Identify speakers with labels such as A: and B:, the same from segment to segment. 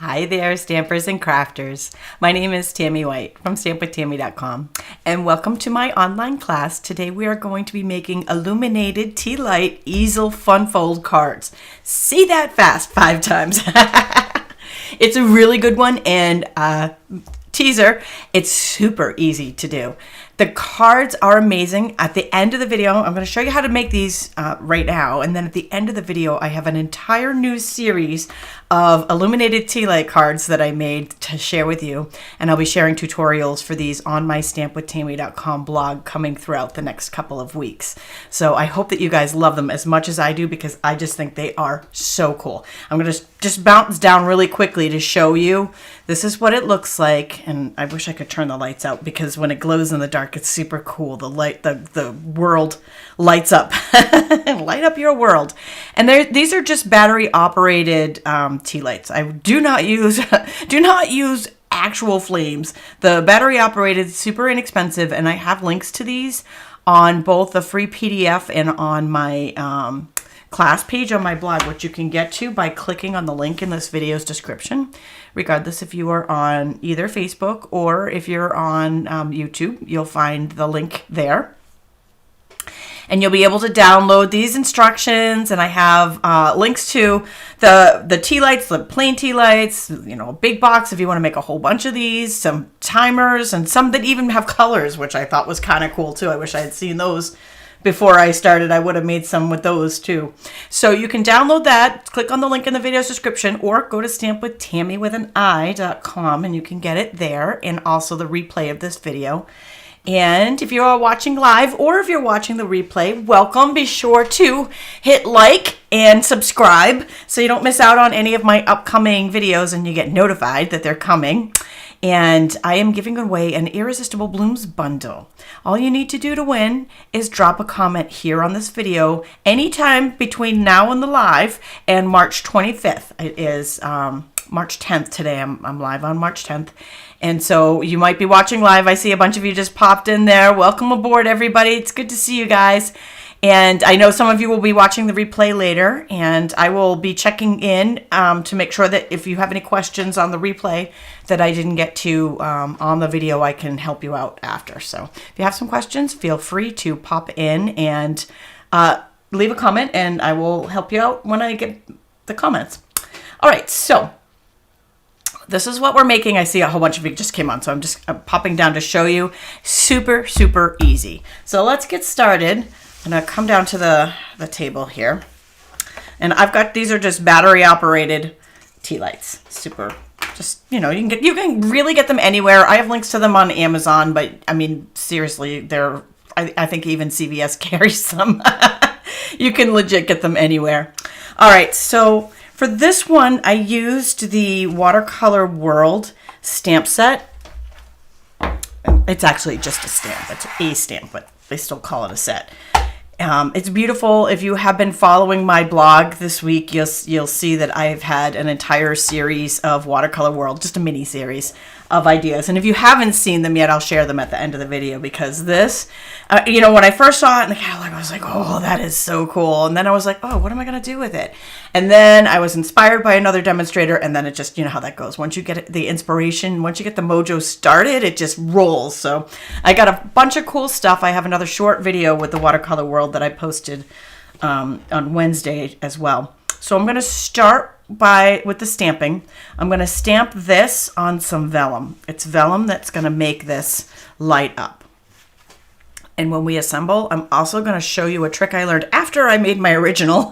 A: Hi there, stampers and crafters. My name is Tami White from stampwithtami.com, and welcome to my online class. Today we are going to be making illuminated tea light easel fun fold cards. Say that fast 5 times. It's a really good one, and teaser, it's super easy to do. The cards are amazing. At the end of the video, I'm going to show you how to make these right now. And then at the end of the video, I have an entire new series of illuminated tea light cards that I made to share with you. And I'll be sharing tutorials for these on my stampwithtami.com blog coming throughout the next couple of weeks. So I hope that you guys love them as much as I do, because I just think they are so cool. I'm going to just bounce down really quickly to show you. This is what it looks like. And I wish I could turn the lights out, because when it glows in the dark, it's super cool. The light, the world lights up. Light up your world. And these are just battery operated tea lights. I do not use actual flames. The battery operated, super inexpensive, and I have links to these on both the free PDF and on my class page on my blog, which you can get to by clicking on the link in this video's description, regardless if you are on either Facebook or if you're on YouTube. You'll find the link there. And you'll be able to download these instructions, and I have links to the tea lights, the plain tea lights, you know, a big box if you want to make a whole bunch of these, some timers, and some that even have colors, which I thought was kind of cool too. I wish I had seen those before I started. I would have made some with those too. So you can download that, click on the link in the video's description, or go to stampwithtami.com and you can get it there, and also the replay of this video. And if you are watching live or if you're watching the replay, welcome. Be sure to hit like and subscribe so you don't miss out on any of my upcoming videos and you get notified that they're coming. And I am giving away an Irresistible Blooms bundle. All you need to do to win is drop a comment here on this video anytime between now and the live and March 25th. It is March 10th today. I'm live on March 10th. And so you might be watching live. I see a bunch of you just popped in there. Welcome aboard, everybody. It's good to see you guys. And I know some of you will be watching the replay later, and I will be checking in to make sure that if you have any questions on the replay that I didn't get to on the video, I can help you out after. So if you have some questions, feel free to pop in and leave a comment, and I will help you out when I get the comments. All right, so this is what we're making. I see a whole bunch of you just came on, so I'm just popping down to show you. Super, super easy. So let's get started. I'm going to come down to the table here. And I've got, these are just battery operated tea lights. Super, just, you know, you can really get them anywhere. I have links to them on Amazon, but I mean, seriously, I think even CVS carries some. You can legit get them anywhere. All right, so for this one, I used the Watercolor World stamp set. It's actually just a stamp. It's a stamp, but they still call it a set. It's beautiful. If you have been following my blog this week, you'll see that I've had an entire series of Watercolor World, just a mini series of ideas. And if you haven't seen them yet, I'll share them at the end of the video, because this, you know, when I first saw it in the catalog, I was like, oh, that is so cool. And then I was like, oh, what am I going to do with it? And then I was inspired by another demonstrator, and then it just, you know how that goes. Once you get the inspiration, once you get the mojo started, it just rolls. So I got a bunch of cool stuff. I have another short video with the Watercolor World that I posted on Wednesday as well. So I'm going to start with the stamping. I'm going to stamp this on some vellum. It's vellum that's going to make this light up. And when we assemble, I'm also going to show you a trick I learned after I made my original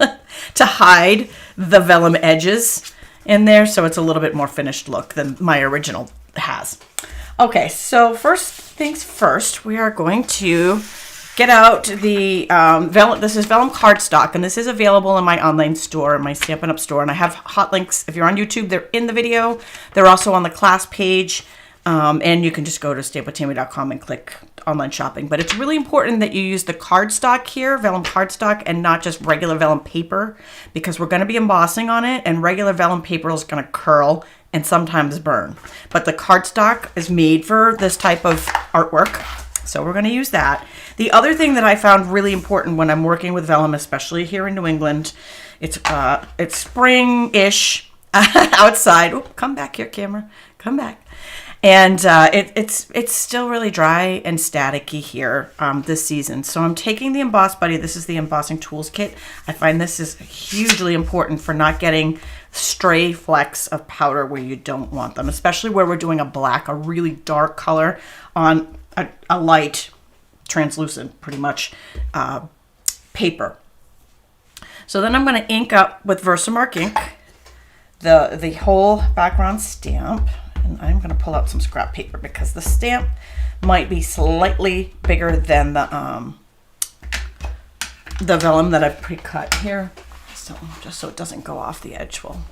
A: to hide the vellum edges in there, so it's a little bit more finished look than my original has. Okay, so first things first, we are going to get out the vellum. This is vellum cardstock, and this is available in my online store, my Stampin' Up store, and I have hot links. If you're on YouTube, they're in the video. They're also on the class page, and you can just go to stampwithtami.com and click online shopping. But it's really important that you use the cardstock here, vellum cardstock, and not just regular vellum paper, because we're going to be embossing on it, and regular vellum paper is going to curl and sometimes burn. But the cardstock is made for this type of artwork, so we're going to use that. The other thing that I found really important when I'm working with vellum, especially here in New England, it's spring-ish, outside. Oh, come back here, camera. Come back. And it's still really dry and staticky here this season. So I'm taking the Emboss Buddy. This is the embossing tools kit. I find this is hugely important for not getting stray flecks of powder where you don't want them, especially where we're doing a black, a really dark color on a light, translucent, pretty much, paper. So then I'm going to ink up with Versamark ink the whole background stamp. And I'm going to pull out some scrap paper because the stamp might be slightly bigger than the vellum that I've pre-cut here. So just so it doesn't go off the edge. Well,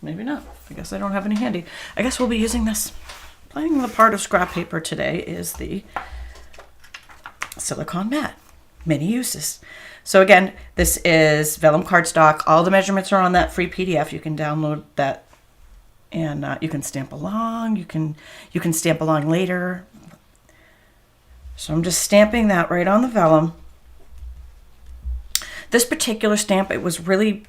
A: maybe not. I guess I don't have any handy. I guess we'll be using this. Playing the part of scrap paper today is the silicone mat. Many uses. So again, this is vellum cardstock. All the measurements are on that free PDF. You can download that, and you can stamp along. You can stamp along later. So I'm just stamping that right on the vellum. This particular stamp, it was really,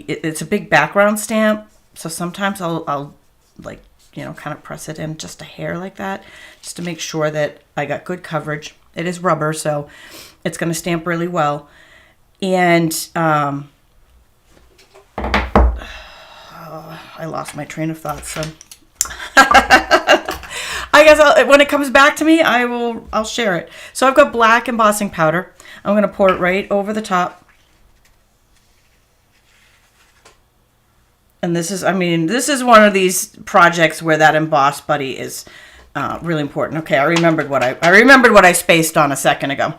A: it's a big background stamp. So sometimes I'll like, you know, kind of press it in just a hair like that, just to make sure that I got good coverage. It is rubber, so it's going to stamp really well. And I lost my train of thought, so I guess when it comes back to me, I'll share it. So I've got black embossing powder. I'm going to pour it right over the top. And this is, I mean, this is one of these projects where that Emboss Buddy is really important. Okay, I remembered what I spaced on a second ago.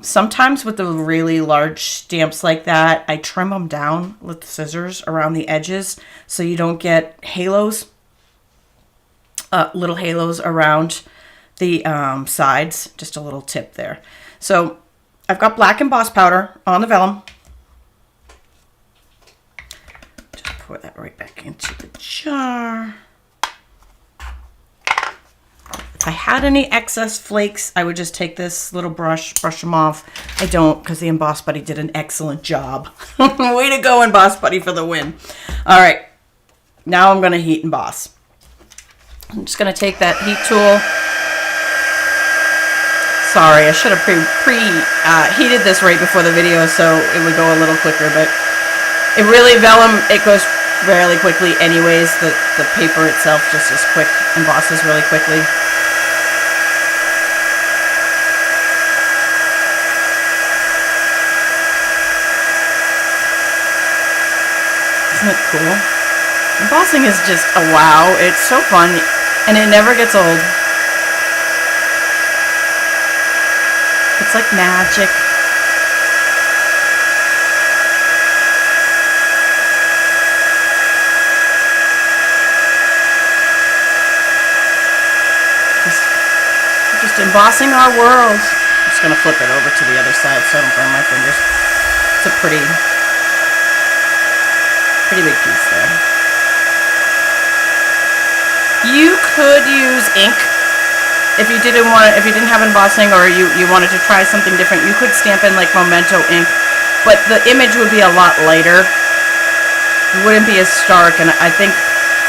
A: Sometimes with the really large stamps like that, I trim them down with scissors around the edges so you don't get halos, little halos around the sides. Just a little tip there. So I've got black emboss powder on the vellum. Just pour that right back into the jar. If I had any excess flakes, I would just take this little brush them off. I don't, because the Emboss Buddy did an excellent job. Way to go, Emboss Buddy, for the win. All right, now I'm going to heat emboss. I'm just going to take that heat tool. Sorry, I should have heated this right before the video so it would go a little quicker, but it really, vellum, it goes fairly quickly anyways. The paper itself just is quick, embosses really quickly. Isn't it cool? Embossing is just a wow. It's so fun, and it never gets old. It's like magic. Just embossing our world. I'm just going to flip it over to the other side so I don't burn my fingers. It's a pretty big piece there. You could use ink if you didn't have embossing, or you wanted to try something different. You could stamp in like Memento ink, but the image would be a lot lighter. It wouldn't be as stark, and I think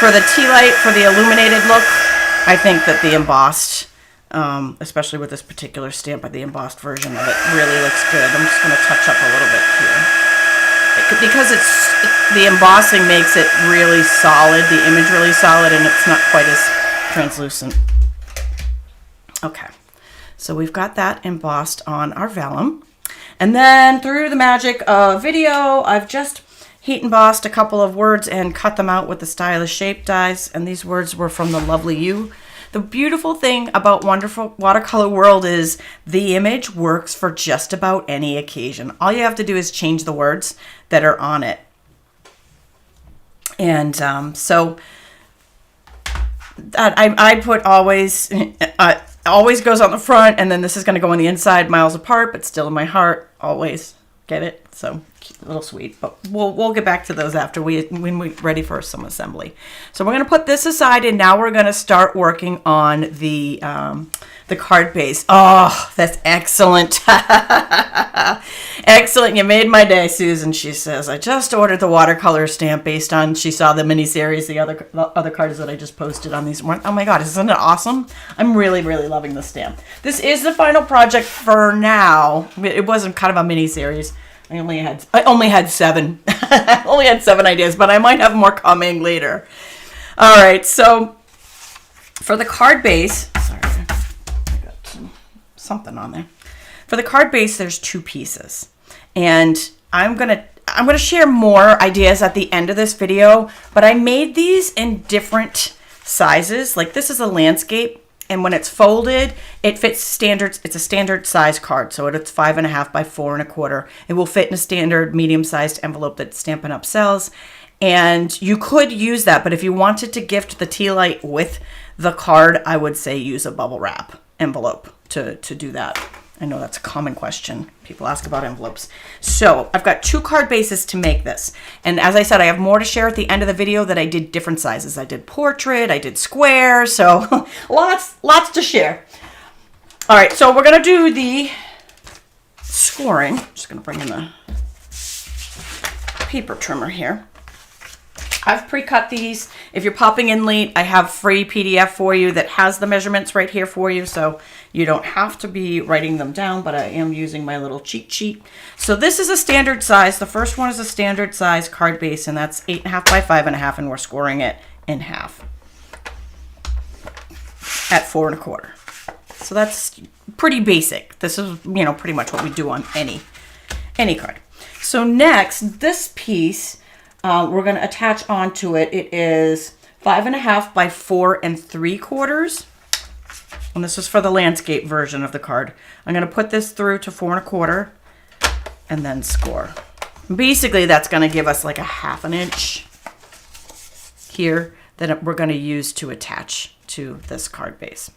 A: for the tea light, for the illuminated look, I think that the embossed, especially with this particular stamp, the embossed version of it really looks good. I'm just going to touch up a little bit here. Because the embossing makes it really solid, the image really solid, and it's not quite as translucent. Okay, so we've got that embossed on our vellum. And then through the magic of video, I've just heat embossed a couple of words and cut them out with the stylish shape dies. And these words were from the Lovely You. The beautiful thing about Wonderful Watercolor World is the image works for just about any occasion. All you have to do is change the words that are on it. And so I put always, always goes on the front, and then this is going to go on the inside, miles apart, but still in my heart, always. Get it? So a little sweet, but we'll get back to those after when we're ready for some assembly. So we're going to put this aside, and now we're going to start working on the card base. Oh, that's excellent. Excellent. You made my day, Susan. She says, I just ordered the watercolor stamp based on, she saw the mini-series, the other cards that I just posted on these. Oh my God, isn't it awesome? I'm really, really loving the stamp. This is the final project for now. It wasn't kind of a mini-series. I only had 7. I only had 7 ideas, but I might have more coming later. All right, so for the card base, sorry, I got something on there. For the card base, there's 2 pieces, and I'm gonna share more ideas at the end of this video, but I made these in different sizes. Like this is a landscape, and when it's folded, it fits standards. It's a standard size card, so it's 5.5 by 4 1/4. It will fit in a standard medium-sized envelope that Stampin' Up sells, and you could use that, but if you wanted to gift the tea light with the card, I would say use a bubble wrap envelope to do that. I know that's a common question. People ask about envelopes. So I've got 2 card bases to make this. And as I said, I have more to share at the end of the video that I did different sizes. I did portrait, I did square, so lots to share. All right, so we're gonna do the scoring. I'm just gonna bring in the paper trimmer here. I've pre-cut these. If you're popping in late, I have free PDF for you that has the measurements right here for you, so you don't have to be writing them down, but I am using my little cheat sheet. So this is a standard size. The first one is a standard size card base, and that's 8.5 by 5.5, and we're scoring it in half at 4 1/4. So that's pretty basic. This is, you know, pretty much what we do on any card. So next, this piece, we're going to attach onto it. It is 5.5 by 4 3/4. And this is for the landscape version of the card. I'm going to put this through to 4 1/4 and then score. Basically, that's going to give us like a 1/2 inch here that we're going to use to attach to this card base.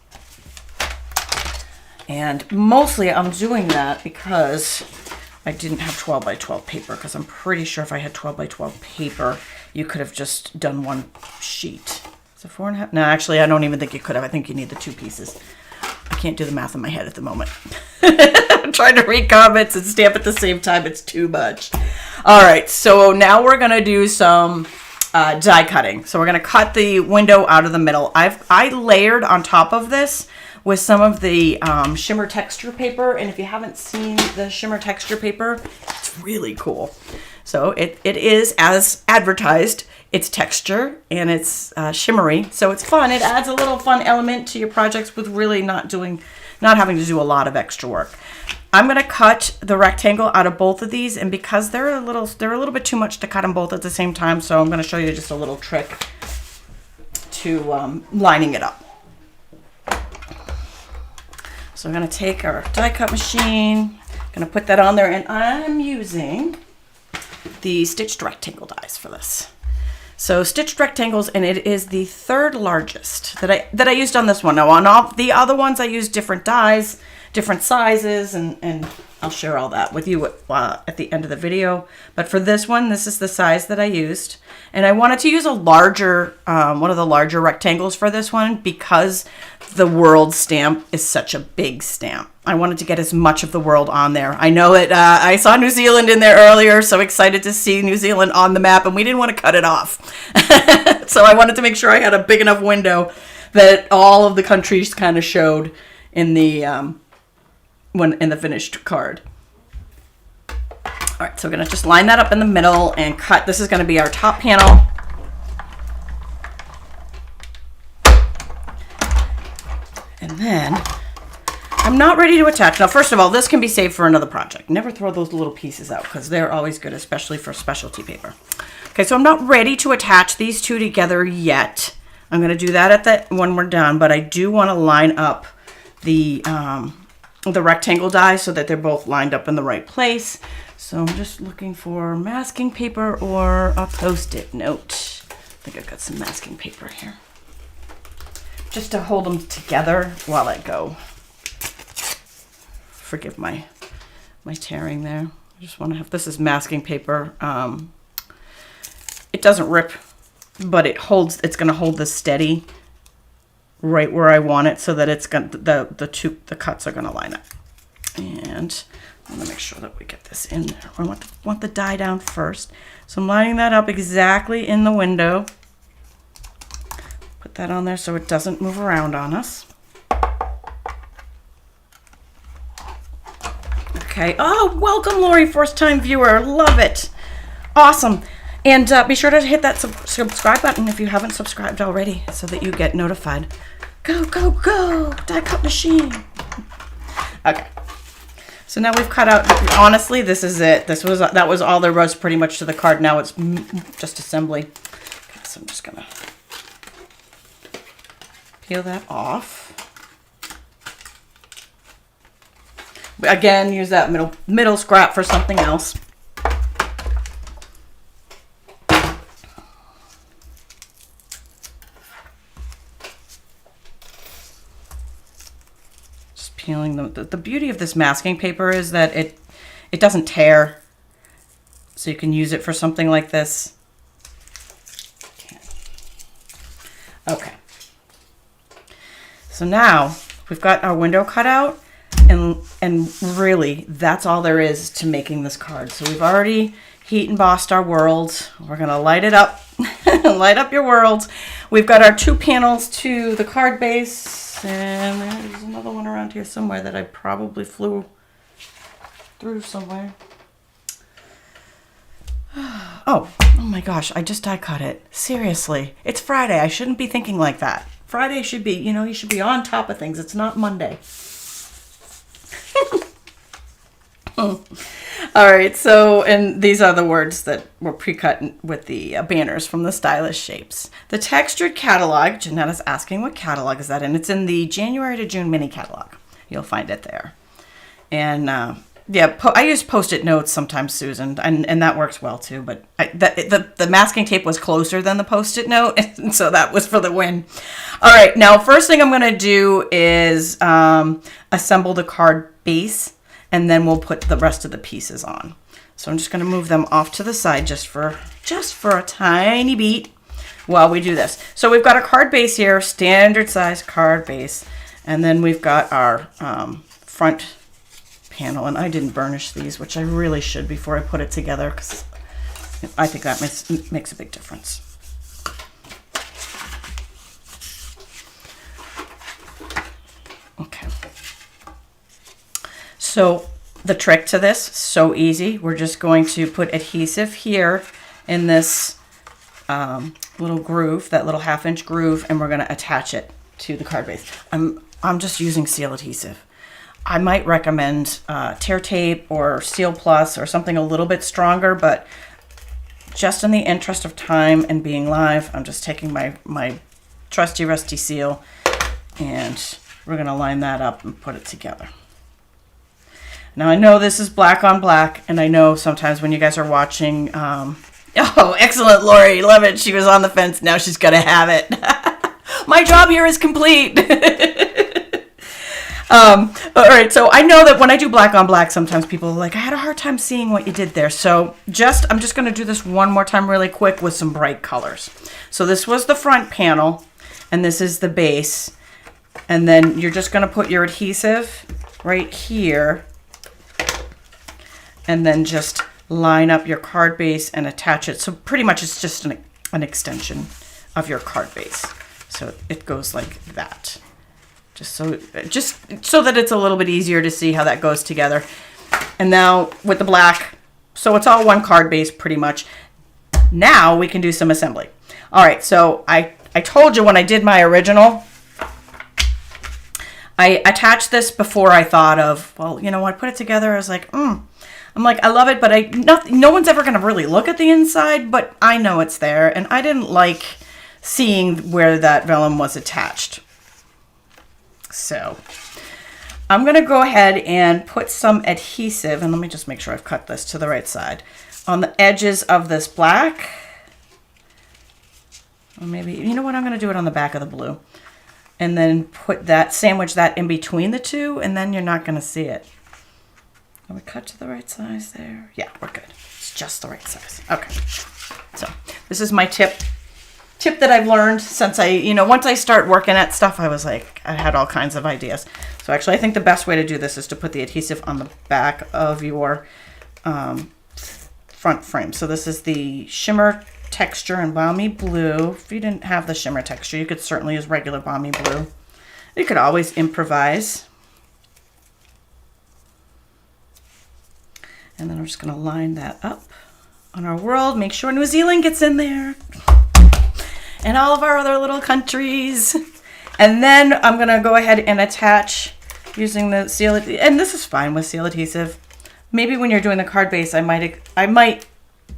A: And mostly I'm doing that because I didn't have 12 by 12 paper, because I'm pretty sure if I had 12 by 12 paper, you could have just done one sheet. Is it 4.5? No, actually, I don't even think you could have. I think you need the 2 pieces. I can't do the math in my head at the moment. I'm trying to read comments and stamp at the same time. It's too much. All right, so now we're going to do some die cutting. So we're going to cut the window out of the middle. I layered on top of this with some of the shimmer texture paper. And if you haven't seen the shimmer texture paper, it's really cool. So it is as advertised. It's texture and it's shimmery. So it's fun. It adds a little fun element to your projects with really not having to do a lot of extra work. I'm going to cut the rectangle out of both of these, and because they're a little bit too much to cut them both at the same time, so I'm going to show you just a little trick to lining it up. So I'm going to take our die cut machine, going to put that on there, and I'm using the stitched rectangle dies for this. So stitched rectangles, and it is the 3rd largest that I used on this one. Now on all the other ones, I used different dies, different sizes, and I'll share all that with you at the end of the video. But for this one, this is the size that I used. And I wanted to use a larger, one of the larger rectangles for this one because the world stamp is such a big stamp. I wanted to get as much of the world on there. I know that I saw New Zealand in there earlier, so excited to see New Zealand on the map, and we didn't want to cut it off. So I wanted to make sure I had a big enough window that all of the countries kind of showed in the in the finished card. All right, so we're gonna just line that up in the middle and cut. This is gonna be our top panel. And then I'm not ready to attach. Now, first of all, this can be saved for another project. Never throw those little pieces out because they're always good, especially for specialty paper. Okay, so I'm not ready to attach these 2 together yet. I'm gonna do that when we're done, but I do wanna line up the rectangle die so that they're both lined up in the right place. So I'm just looking for masking paper or a Post-it note. I think I've got some masking paper here, just to hold them together while I go. Forgive my tearing there. I just want to have, this is masking paper. It doesn't rip, but it's going to hold this steady right where I want it so that it's going the cuts are going to line up. And I'm gonna make sure that we get this in there. I want the die down first. So I'm lining that up exactly in the window. Put that on there so it doesn't move around on us. Okay. Oh, welcome, Lori, first time viewer. Love it. Awesome. And be sure to hit that subscribe button if you haven't subscribed already so that you get notified. Go, go, go. Die cut machine. Okay. So now we've cut out, honestly, this is it. That was all there was pretty much to the card. Now it's just assembly. Okay, so I'm just gonna peel that off. Again, use that middle scrap for something else. Just peeling them. The beauty of this masking paper is that it doesn't tear, so you can use it for something like this. Okay. So now we've got our window cut out. And really, that's all there is to making this card. So we've already heat embossed our world. We're gonna light it up, light up your world. We've got our 2 panels to the card base, and there's another one around here somewhere that I probably flew through somewhere. Oh my gosh, I just die cut it. Seriously, it's Friday. I shouldn't be thinking like that. Friday should be, you should be on top of things. It's not Monday. All right, so, and these are the words that were pre-cut with the banners from the Stylish Shapes. The textured catalog, Jeanetta's asking what catalog is that in? It's in the January to June mini catalog. You'll find it there. And yeah, I use Post-it notes sometimes, Susan, and that works well too, but the masking tape was closer than the Post-it note, and so that was for the win. All right, now first thing I'm gonna do is assemble the card base, and then we'll put the rest of the pieces on. So I'm just gonna move them off to the side just for a tiny beat while we do this. So we've got a card base here, standard size card base, and then we've got our front panel, and I didn't burnish these, which I really should before I put it together, because I think that makes a big difference. Okay. So the trick to this, so easy. We're just going to put adhesive here in this little groove, that little 1/2-inch groove, and we're going to attach it to the card base. I'm just using seal adhesive. I might recommend tear tape or Seal Plus or something a little bit stronger, but just in the interest of time and being live, I'm just taking my trusty rusty seal, and we're going to line that up and put it together. Now I know this is black on black, and I know sometimes when you guys are watching, oh, excellent, Lori, love it. She was on the fence, now she's got to have it. My job here is complete. All right, so I know that when I do black on black, sometimes people are like, I had a hard time seeing what you did there. So I'm just going to do this one more time really quick with some bright colors. So this was the front panel, and this is the base. And then you're just going to put your adhesive right here, and then just line up your card base and attach it. So pretty much it's just an extension of your card base. So it goes like that. Just so that it's a little bit easier to see how that goes together. And now with the black, so it's all one card base pretty much. Now we can do some assembly. All right, so I told you when I did my original, I attached this before I thought of, well, when I put it together, I was like, I'm like, I love it, but no one's ever going to really look at the inside, but I know it's there, and I didn't like seeing where that vellum was attached. So I'm going to go ahead and put some adhesive, and let me just make sure I've cut this to the right side, on the edges of this black. Or maybe, you know what, I'm going to do it on the back of the blue. And then sandwich that in between the two, and then you're not going to see it. Are we cut to the right size there? Yeah, we're good. It's just the right size. Okay. So this is my tip tip that I've learned since once I start working at stuff, I was like, I had all kinds of ideas. So actually, I think the best way to do this is to put the adhesive on the back of your front frame. So this is the shimmer texture in Balmy Blue. If you didn't have the shimmer texture, you could certainly use regular Balmy Blue. You could always improvise. And then I'm just going to line that up on our world. Make sure New Zealand gets in there. And all of our other little countries. And then I'm going to go ahead and attach using the seal. And this is fine with seal adhesive. Maybe when you're doing the card base, I might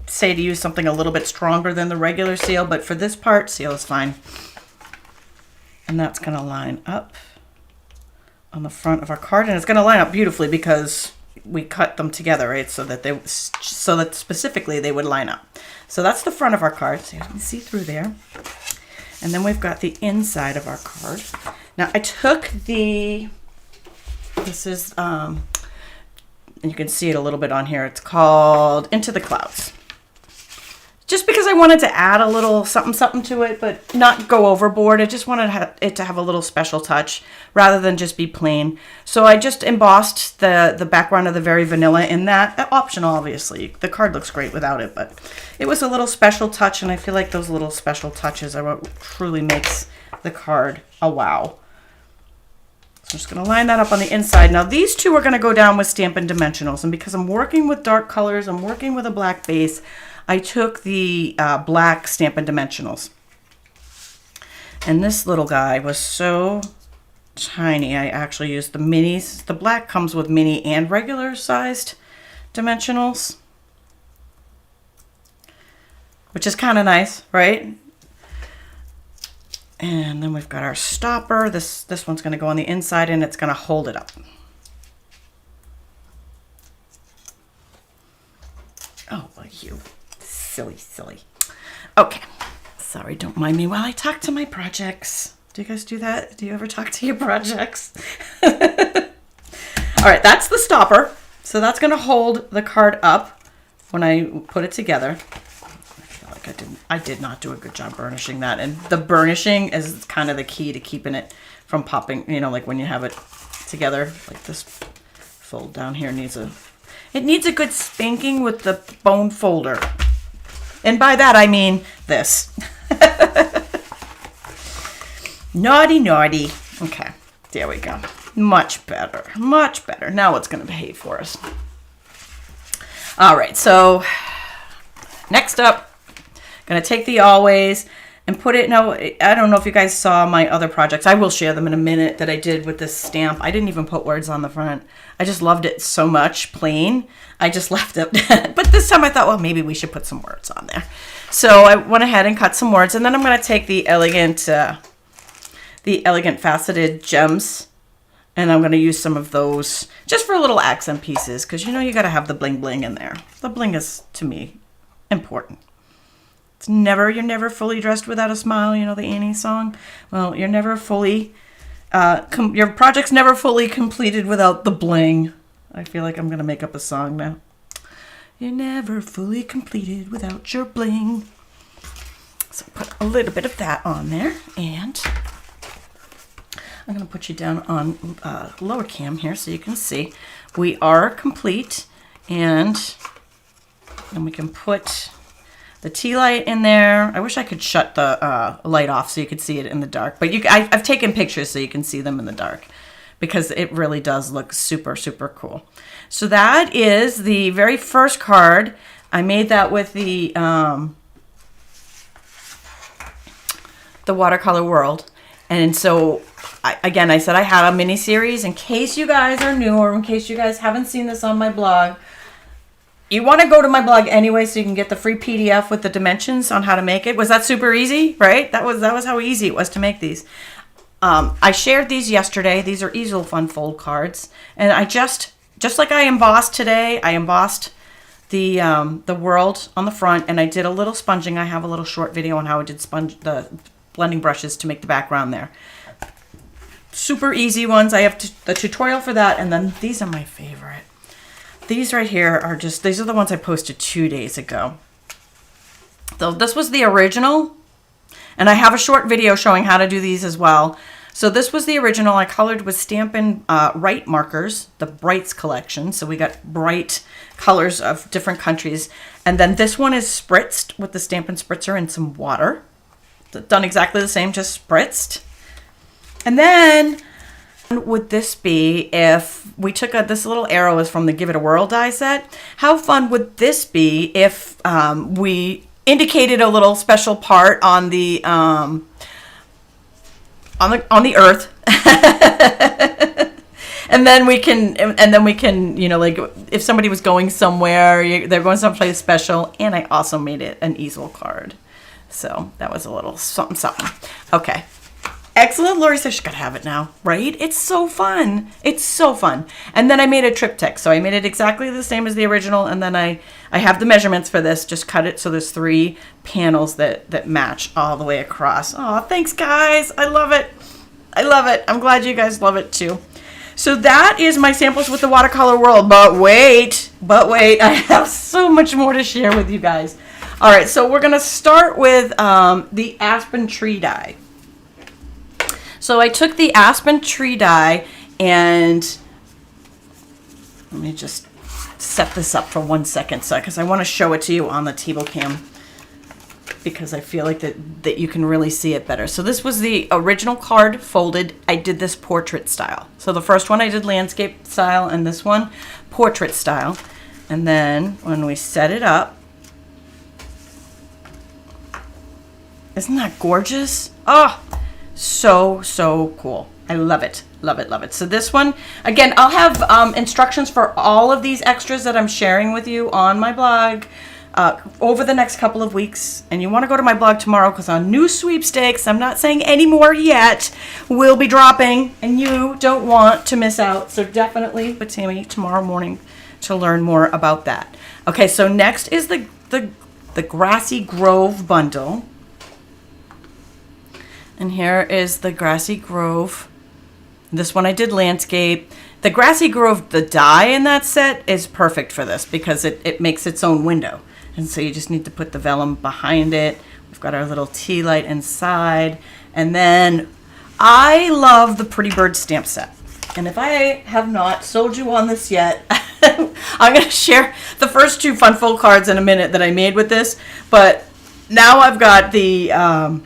A: say to use something a little bit stronger than the regular seal. But for this part, seal is fine. And that's going to line up on the front of our card. And it's going to line up beautifully because we cut them together, right? So that specifically they would line up. So that's the front of our card. So you can see through there. And then we've got the inside of our card. Now I took this is, and you can see it a little bit on here. It's called Into the Clouds. Just because I wanted to add a little something to it, but not go overboard. I just wanted it to have a little special touch rather than just be plain. So I just embossed the background of the Very Vanilla in that. Optional, obviously. The card looks great without it, but it was a little special touch, and I feel like those little special touches are what truly makes the card a wow. So I'm just going to line that up on the inside. Now these two are going to go down with Stampin' Dimensionals, and because I'm working with dark colors, I'm working with a black base, I took the black Stampin' Dimensionals. And this little guy was so tiny, I actually used the minis. The black comes with mini and regular sized dimensionals, which is kind of nice, right? And then we've got our stopper. This one's going to go on the inside and it's going to hold it up. Oh, well, you silly. Okay. Sorry, don't mind me while I talk to my projects. Do you guys do that? Do you ever talk to your projects? All right, that's the stopper. So that's going to hold the card up when I put it together. I feel like I did not do a good job burnishing that. And the burnishing is kind of the key to keeping it from popping, like when you have it together, like this fold down here it needs a good spanking with the bone folder. And by that, I mean this. Naughty. Okay, there we go. Much better. Now it's going to behave for us. All right, so next up, going to take the Always and put it, now, I don't know if you guys saw my other projects. I will share them in a minute that I did with this stamp. I didn't even put words on the front. I just loved it so much, plain. I just left it. But this time I thought, well, maybe we should put some words on there. So I went ahead and cut some words. And then I'm going to take the elegant faceted gems. And I'm going to use some of those just for little accent pieces. Because, you got to have the bling bling in there. The bling is, to me, important. You're never fully dressed without a smile, the Annie song. Well, you're never fully, your project's never fully completed without the bling. I feel like I'm going to make up a song now. You're never fully completed without your bling. So put a little bit of that on there. And I'm going to put you down on lower cam here so you can see. We are complete. And then we can put the tea light in there. I wish I could shut the light off so you could see it in the dark. But I've taken pictures so you can see them in the dark because it really does look super, super cool. So that is the very first card. I made that with the Watercolor World. And so, I said I had a mini series in case you guys are new or in case you guys haven't seen this on my blog. You want to go to my blog anyway so you can get the free PDF with the dimensions on how to make it. Was that super easy, right? That was how easy it was to make these. I shared these yesterday. These are Easel Fun Fold cards. And I just like I embossed today, I embossed the world on the front and I did a little sponging. I have a little short video on how I did the blending brushes to make the background there. Super easy ones. I have the tutorial for that. And then these are my favorite. These right here are these are the ones I posted 2 days ago. So this was the original. And I have a short video showing how to do these as well. So this was the original. I colored with Stampin' Right markers, the Brights collection. So we got bright colors of different countries. And then this one is spritzed with the Stampin' Spritzer and some water. Done exactly the same, just spritzed. And then would this be if we took this little arrow is from the Give It a Whirl die set. How fun would this be if we indicated a little special part on the earth, and then we can, you know, like if somebody was going somewhere, they're going someplace special. And I also made it an easel card, so that was a little something something. Okay. Excellent. Lori says she gotta have it now, right? It's so fun. It's so fun. And then I made a triptych. So I made it exactly the same as the original. And then I have the measurements for this. Just cut it so there's 3 panels that match all the way across. Oh, thanks guys. I love it. I love it. I'm glad you guys love it too. So that is my samples with the watercolor world. But wait, I have so much more to share with you guys. All right, so we're gonna start with the aspen tree die. So I took the aspen tree die, and let me just set this up for 1 second, because I want to show it to you on the table cam, because I feel like that you can really see it better. So this was the original card folded. I did this portrait style. So the first one I did landscape style, and this one portrait style. And then when we set it up, isn't that gorgeous? Oh, so cool. I love it. Love it, love it. So this one, again, I'll have instructions for all of these extras that I'm sharing with you on my blog over the next couple of weeks. And you want to go to my blog tomorrow, because our new sweepstakes, I'm not saying any more yet, will be dropping, and you don't want to miss out. So definitely with Tami tomorrow morning to learn more about that. Okay, so next is the Grassy Grove bundle. And here is the Grassy Grove. This one I did landscape. The Grassy Grove, the die in that set is perfect for this, because it makes its own window. And so you just need to put the vellum behind it. We've got our little tea light inside. And then I love the Pretty Bird stamp set. And if I have not sold you on this yet, I'm going to share the first 2 fun fold cards in a minute that I made with this. But now I've got the